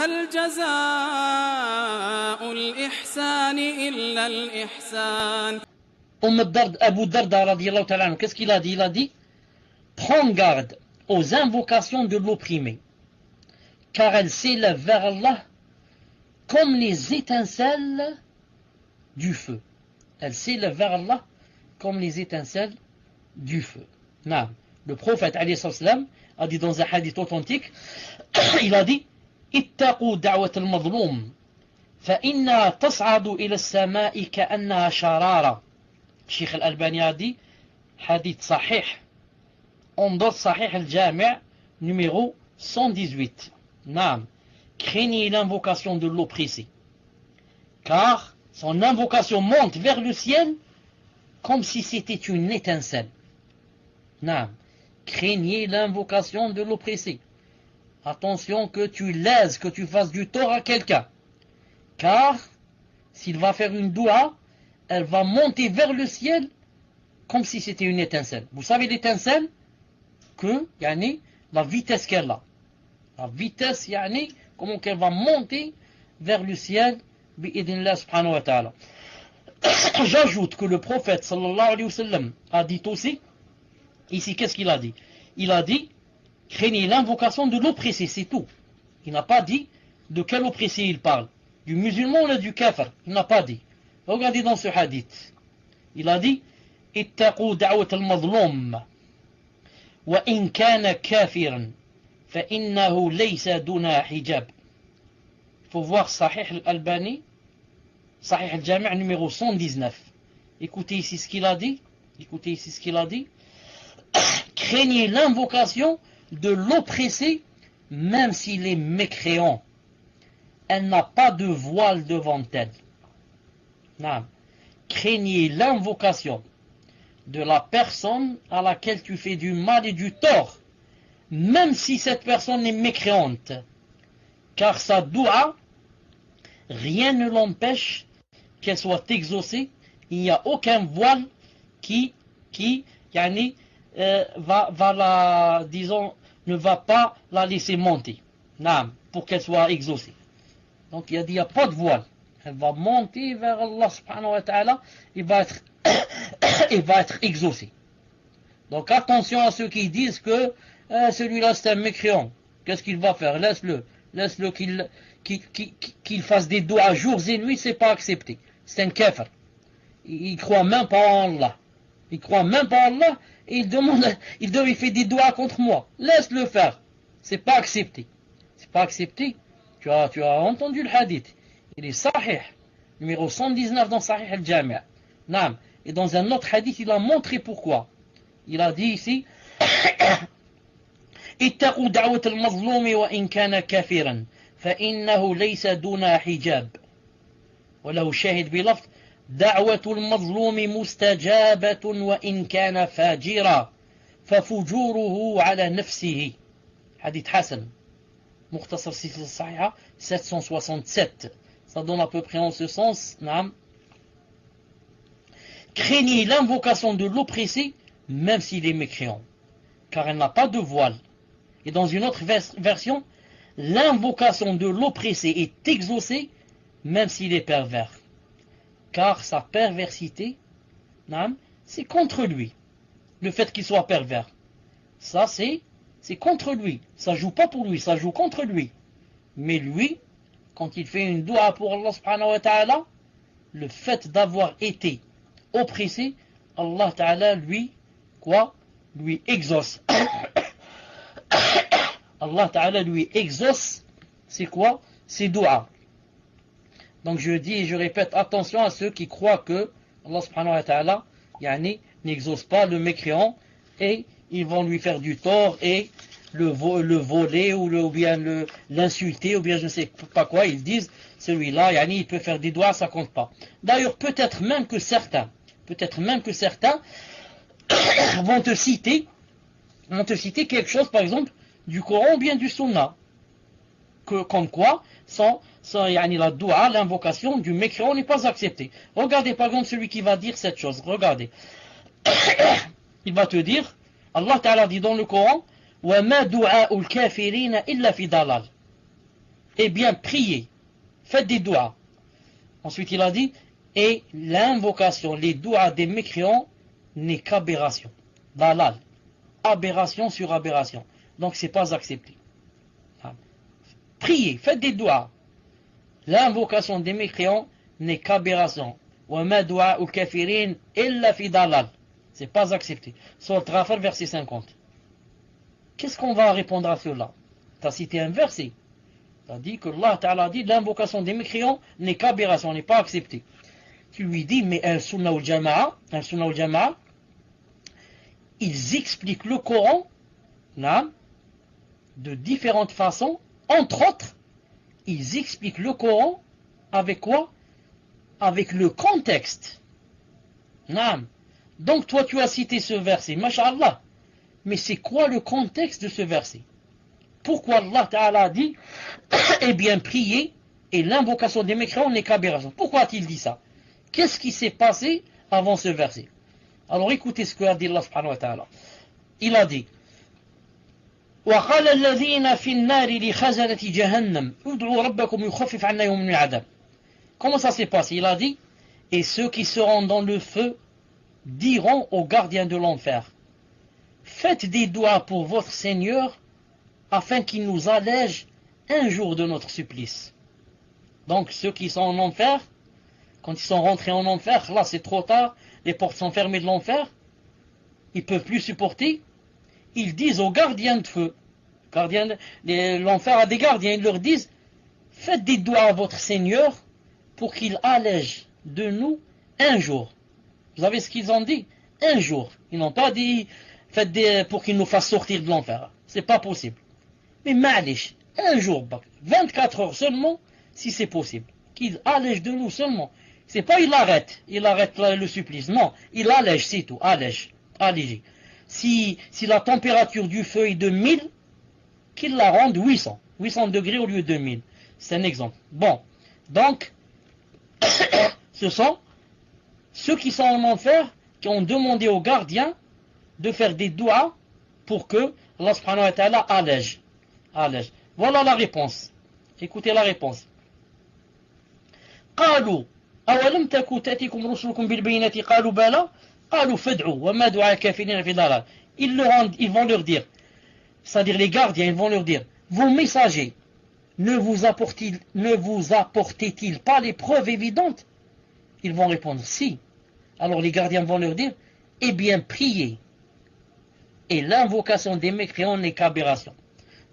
هل جزاء الإحسان إلا الإحسان. Abu Darda radiallahu ta'ala, qu'est-ce qu'il a dit? Il a dit: prends garde aux invocations de l'opprimé, car elles s'élèvent vers Allah comme les étincelles du feu. Elles s'élèvent vers Allah comme les étincelles du feu. Non. Le prophète alayhi salam a dit dans un hadith authentique, il a dit: ittaqu da'wat al-mazlum fa inna tas'adu ila as-sama'i ka'annaha sharara. Cheikh al-Albani a dit, hadith sahih, on donne Sahih al-Jami' numéro 118. Naam, craignez l'invocation de l'oppressé, car son invocation monte vers le ciel comme si c'était une étincelle. Naam, craignez l'invocation de l'oppressé. Attention que tu lèses, que tu fasses du tort à quelqu'un, car s'il va faire une doua, elle va monter vers le ciel comme si c'était une étincelle. Vous savez l'étincelle? Que, yani, la vitesse qu'elle a. La vitesse, yani, comment qu'elle va monter vers le ciel, bi'idhnillah subhanahu wa ta'ala. J'ajoute que le prophète sallallahu alayhi wa sallam a dit aussi, ici qu'est-ce qu'il a dit? Il a dit, craignez l'invocation de l'oppressé, c'est tout. Il n'a pas dit de quel oppressé il parle. Du musulman ou du kafir. Il n'a pas dit. Regardez dans ce hadith. Il a dit, ittaqu da'wat al-mazlum wa in kana kafiran fa innahu laysa duna hijab. Il faut voir Sahih al-Albani, Sahih al-Jami' numéro 119. Écoutez ici ce qu'il a dit. Écoutez ici ce qu'il a dit. Craignez l'invocation de l'oppressé, même s'il est mécréant. Elle n'a pas de voile devant elle. Non. Craignez l'invocation de la personne à laquelle tu fais du mal et du tort, même si cette personne est mécréante, car sa doua, rien ne l'empêche qu'elle soit exaucée. Il n'y a aucun voile qui va la, disons, ne va pas la laisser monter, non, pour qu'elle soit exaucée. Donc il n'y a pas de voile. Elle va monter vers Allah subhanahu wa ta'ala, il va être exaucé. Donc attention à ceux qui disent que celui-là c'est un mécréant. Qu'est-ce qu'il va faire? Laisse-le qu'il fasse des doigts jours et nuits, c'est pas accepté. C'est un kafir. Il croit même pas en Allah. Il croit même pas en Allah et il fait des doigts contre moi. Laisse-le faire. C'est pas accepté. C'est pas accepté. Tu as entendu le hadith. Il est sahih, numéro 119 dans Sahih al-Jami'. Naam. Et dans un autre hadith, il a montré pourquoi. Il a dit ici, ittaqu da'wat al-mazlumi wa in kana kafiran, fa innahu laysa duna hijab. وله شاهد بلفظ دعوة المظلوم مستجابة وإن كان فاجرا ففجوره على نفسه. Hadith Hassan. Mukhtasar Silsila Sahiha 767. Ça donne à peu près en ce sens. Naam. Craignez l'invocation de l'oppressé, même s'il est mécréant, car elle n'a pas de voile. Et dans une autre version, l'invocation de l'oppressé est exaucée, même s'il est pervers, car sa perversité, c'est contre lui. Le fait qu'il soit pervers, ça c'est contre lui. Ça joue pas pour lui, ça joue contre lui. Mais lui, quand il fait une doua pour Allah subhanahu wa ta'ala, le fait d'avoir été oppressé, Allah ta'ala lui exauce. Allah ta'ala lui exauce, c'est quoi? C'est doua. Donc je dis et je répète, attention à ceux qui croient que Allah subhanahu wa ta'ala n'exauce pas le mécréant et ils vont lui faire du tort et le voler ou bien l'insulter ou bien je ne sais pas quoi. Ils disent celui-là il peut faire des doigts, ça compte pas. D'ailleurs peut-être même que certains vont te citer quelque chose par exemple du Coran ou bien du Sunna, comme quoi la doua, l'invocation du mécréant n'est pas acceptée. Regardez par exemple celui qui va dire cette chose. Regardez. Il va te dire, Allah Ta'ala dit dans le Coran, وَمَا دُعَاءُ الْكَافِرِينَ إِلَّا فِي ضَلَالٍ. eh bien priez, faites des doigts. Ensuite il a dit, et l'invocation, les doigts des mécréants n'est qu'aberration. Dalal. Aberration sur aberration. Donc c'est pas accepté. Priez, faites des doigts. L'invocation des mécréants n'est qu'aberration. وَمَا دُعَاءُ الْكَافِرِينَ إِلَّا فِي ضَلَالٍ. C'est pas accepté. Sourate Ghafir, verset 50. Qu'est-ce qu'on va répondre à cela? Tu as cité un verset. Tu as dit que Allah Ta'ala dit l'invocation des mécréants n'est qu'aberration, n'est pas acceptée. Tu lui dis, mais Al-Sunnah wal-Jama'a, ils expliquent le Coran de différentes façons. Entre autres, ils expliquent le Coran avec quoi? Avec le contexte. Donc toi tu as cité ce verset, masha'Allah. Mais c'est quoi le contexte de ce verset? Pourquoi Allah Ta'ala a dit eh bien priez et l'invocation des mécréants n'est qu'aberration? Pourquoi a-t-il dit ça? Qu'est-ce qui s'est passé avant ce verset? Alors écoutez ce que a dit Allah subhanahu wa ta'ala. Il a dit وَقَالَ الَّذِينَ فِي النَّارِ لِخَزَنَةِ جَهَنَّمَ ادْعُوا رَبَّكُمْ يُخَفِّفْ عَنَّا يَوْمًا مِنَ الْعَذَابِ. Comment ça s'est passé? Il a dit, et ceux qui seront dans le feu diront aux gardiens de l'enfer, faites des doigts pour votre Seigneur afin qu'il nous allège un jour de notre supplice. Donc ceux qui sont en enfer, quand ils sont rentrés en enfer, là c'est trop tard, les portes sont fermées de l'enfer, ils ne peuvent plus supporter, ils disent aux gardiens de feu, l'enfer a des gardiens, ils leur disent, faites des doigts à votre Seigneur pour qu'il allège de nous un jour. Vous savez ce qu'ils ont dit? Un jour. Ils n'ont pas dit pour qu'il nous fasse sortir de l'enfer. C'est pas possible. Mais ma'alish, un jour, 24 heures seulement, si c'est possible. Qu'il allège de nous seulement. C'est pas il arrête le supplice. Non, il allège, c'est tout. Alléger. Si la température du feu est de 1000, qu'il la rende 800. 800 degrés au lieu de 1000. C'est un exemple. Bon, donc, ce sont ceux qui sont en enfer qui ont demandé aux gardiens de faire des doigts pour que Allah subhanahu wa ta'ala allège. Voilà la réponse. Écoutez la réponse. قالوا أولم تكن تأتيكم رسلكم بالبينات قالوا بلى قالوا فادعوا وما دعاء الكافرين في ضلال. Ils vont leur dire, c'est-à-dire les gardiens, ils vont leur dire, vos messagers ne vous apportaient-ils pas les preuves évidentes? Ils vont répondre si. Alors les gardiens vont leur dire, eh bien priez. Et l'invocation des mécréants n'est qu'aberration.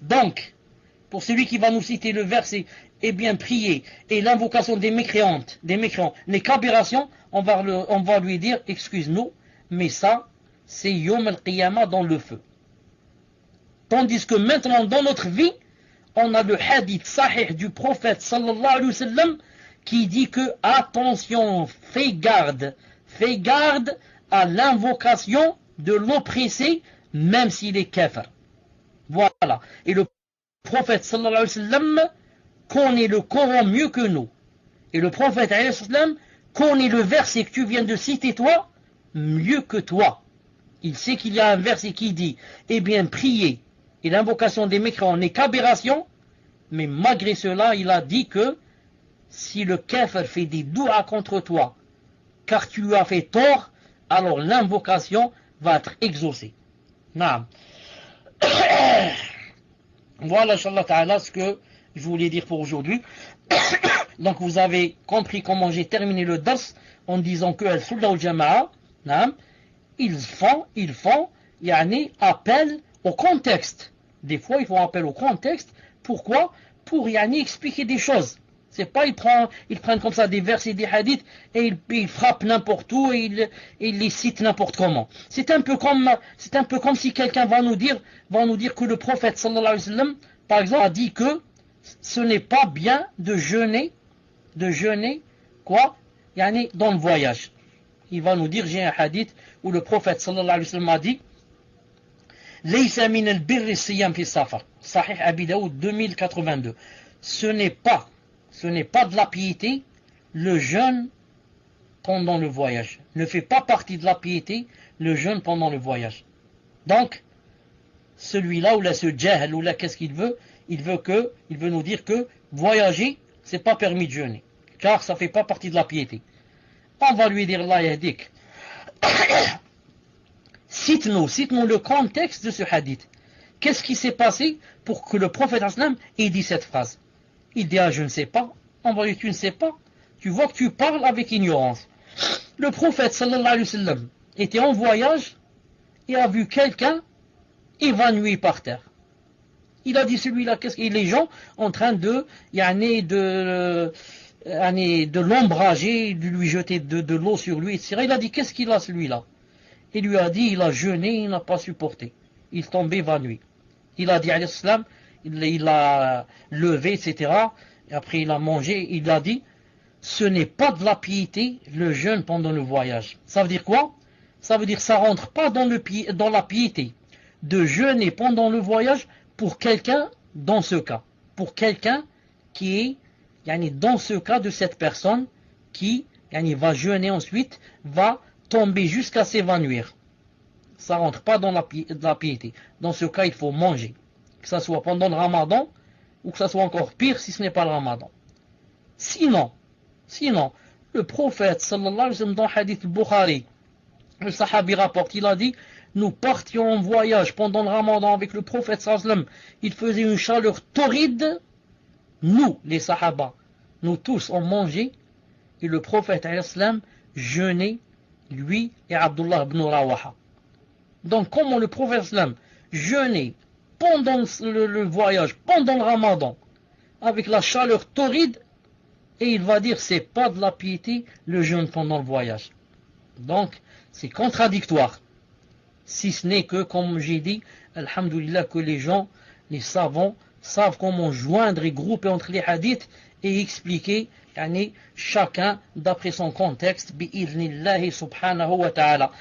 Donc, pour celui qui va nous citer le verset, eh bien priez, et l'invocation des mécréants n'est qu'aberration, on va lui dire, excuse-nous, mais ça, c'est Yom al-Qiyamah dans le feu. Tandis que maintenant, dans notre vie, on a le hadith sahih du prophète sallallahu alayhi wa sallam qui dit que, attention, fais garde à l'invocation de l'oppressé, même s'il est kafir. Voilà. Et le prophète sallallahu alayhi wa sallam connaît le Coran mieux que nous. Et le prophète alayhi wa sallam connaît le verset que tu viens de citer toi mieux que toi. Il sait qu'il y a un verset qui dit, eh bien priez, et l'invocation des mécréants n'est qu'aberration, mais malgré cela, il a dit que si le kafir fait des doua contre toi, car tu lui as fait tort, alors l'invocation va être exaucée. Naam. Voilà, Inch'Allah Ta'ala, ce que je voulais dire pour aujourd'hui. Donc vous avez compris comment j'ai terminé le dars en disant que Al-Sunnah wal-Jama'a, ils font appel au contexte. Des fois, ils font appel au contexte. Pourquoi? Pour expliquer des choses. C'est pas ils prennent comme ça des versets, des hadiths et ils frappent n'importe où et ils les citent n'importe comment. C'est un peu comme si quelqu'un va nous dire que le prophète sallallahu alayhi wa sallam, par exemple, a dit que ce n'est pas bien de jeûner quoi? Dans le voyage. Il va nous dire, j'ai un hadith où le prophète sallallahu alayhi wa sallam a dit Laysa min al-birri siyam fi safar. Sahih Abi Daoud 2082. Ce n'est pas de la piété le jeûne pendant le voyage. Ne fait pas partie de la piété le jeûne pendant le voyage. Donc, celui-là, ou là, ce jahl, ou là, qu'est-ce qu'il veut? Il veut nous dire que voyager, c'est pas permis de jeûner, car ça fait pas partie de la piété. On va lui dire, Allah yahdik, cite-nous le contexte de ce hadith. Qu'est-ce qui s'est passé pour que le prophète sallam ait dit cette phrase? Il dit, ah, je ne sais pas. On va lui dire, tu ne sais pas. Tu vois que tu parles avec ignorance. Le prophète sallallahu alayhi wa sallam était en voyage et a vu quelqu'un évanoui par terre. Il a dit, celui-là, qu'est-ce qu'il y a? Les gens en train de l'ombrager, de lui jeter de l'eau sur lui, etc. Il a dit, qu'est-ce qu'il a celui-là? Il lui a dit, il a jeûné, il n'a pas supporté. Il tombe évanoui. Il a dit, alayhi salam, il a levé, etc. Et après il a mangé, il a dit, ce n'est pas de la piété, le jeûne pendant le voyage. Ça veut dire quoi? Ça veut dire que ça rentre pas dans la piété de jeûner pendant le voyage pour quelqu'un dans ce cas. Pour quelqu'un qui est, dans ce cas de cette personne qui va jeûner ensuite, va tomber jusqu'à s'évanouir. Ça rentre pas dans la piété. Dans ce cas, il faut manger. Que ça soit pendant le ramadan, ou que ça soit encore pire si ce n'est pas le ramadan. Sinon, le prophète, sallallahu alayhi wa sallam, dans le hadith Bukhari, le sahabi rapporte, il a dit, nous partions en voyage pendant le ramadan avec le prophète, sallallahu alayhi wa sallam, il faisait une chaleur torride, nous, les sahaba, nous tous, on mangeait, et le prophète, alayhi salam, jeûnait, lui et Abdullah ibn Rawaha. Donc, comment le prophète sallam jeûnait pendant le voyage, pendant le ramadan, avec la chaleur torride, et il va dire, c'est pas de la piété, le jeûne pendant le voyage. Donc, c'est contradictoire. Si ce n'est que, comme j'ai dit, alhamdoulilah, que les gens, les savants, savent comment joindre et grouper entre les hadiths et expliquer chacun d'après son contexte, bi'idhnillahi subhanahu wa ta'ala.